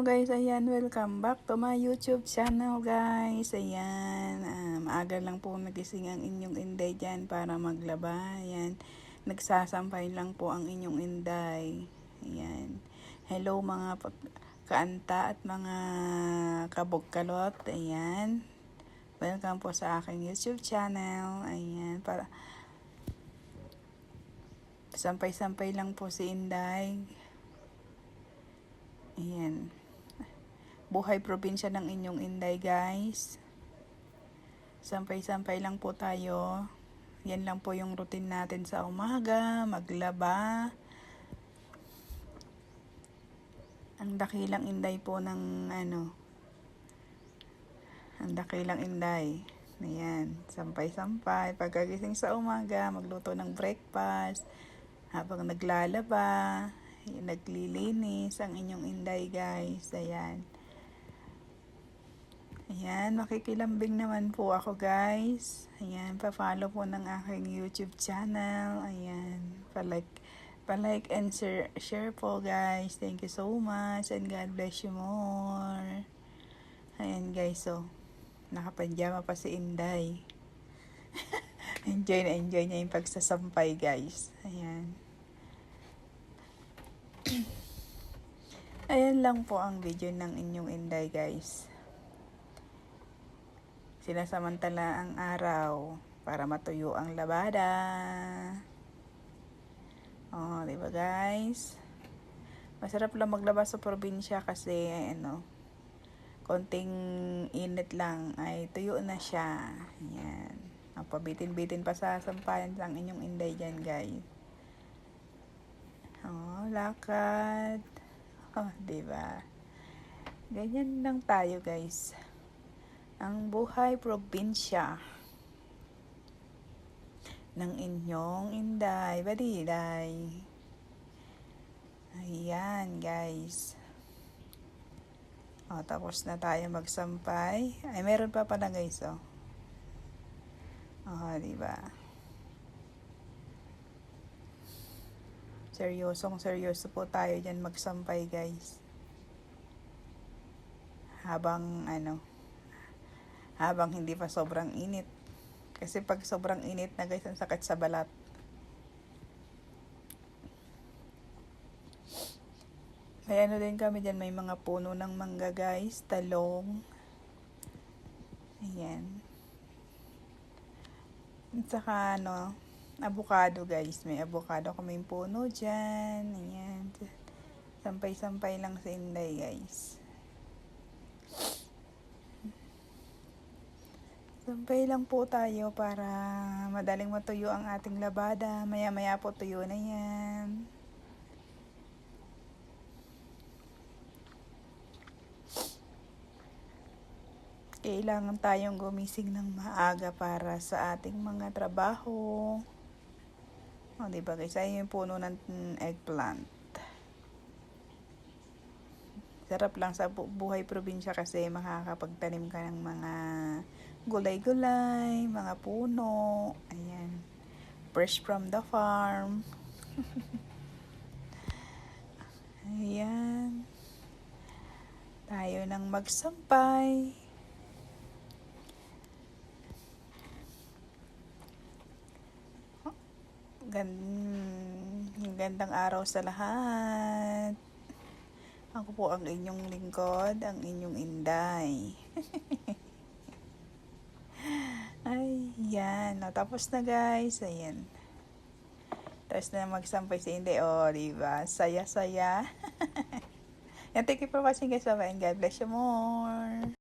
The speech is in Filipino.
guys, ayan, welcome back to my YouTube channel guys. Ayan, maaga lang po nagising ang inyong inday dyan para maglaba. Ayan, nagsasampay lang po ang inyong inday. Ayan, hello mga kaanta at mga kabugkalot. Ayan, welcome po sa aking YouTube channel. Ayan, para sampay-sampay lang po si inday. Ayan. Buhay probinsya ng inyong inday guys. Sampay-sampay lang po tayo. Yan lang po yung routine natin sa umaga. Maglaba. Ang dakilang inday po ng ang dakilang inday. Ayan. Sampay-sampay. Pagkagising sa umaga, magluto ng breakfast. Habang naglalaba. Naglilinis ang inyong inday guys. Ayan. Ayan, makikilambing naman po ako guys. Ayan, pa-follow po ng aking YouTube channel. Ayan, pa-like and share po guys. Thank you so much and God bless you more. Ayan guys, so nakapanjama pa si Inday. Enjoy niya yung pagsasampay guys. Ayan. Ayan lang po ang video ng inyong Inday guys. Sinasamantala ang araw para matuyo ang labada. Oh, di ba guys? Masarap lang maglaba sa probinsya kasi konting init lang ay tuyo na siya. Ayan. Pabitin-bitin pa sa sampayan ang inyong inday dyan guys. Oh, lakad. Oh, di ba? Ganyan lang tayo guys. Ang buhay probinsya ng inyong inday, badiday. Ayan guys. O, tapos na tayo magsampay. Ay, meron pa pala guys, oh. O, diba? Seryoso po tayo dyan magsampay guys. Habang hindi pa sobrang init. Kasi pag sobrang init na guys, ang sakit sa balat. May din kami dyan, may mga puno ng mangga guys, talong. Ayan. At saka avocado guys. May avocado kaming puno dyan. Ayan. Sampay-sampay lang sa inday guys. Sampay lang po tayo para madaling matuyo ang ating labada. Maya-maya po tuyo na yan. Kailangan tayong gumising ng maaga para sa ating mga trabaho. O, diba guys? Ayun yung puno ng eggplant. Sarap lang sa buhay probinsya kasi makakapagtanim ka ng mga gulay-gulay, mga puno. Ayan. Fresh from the farm. Ayan. Tayo nang magsampay. Gandang araw sa lahat. Ako po ang inyong lingkod, ang inyong inday. Ay, yan. Tapos na guys. Ayan. Tapos na magsampay si Inday. O, diba? Saya-saya. Thank you for watching guys. Bye-bye and God bless you more.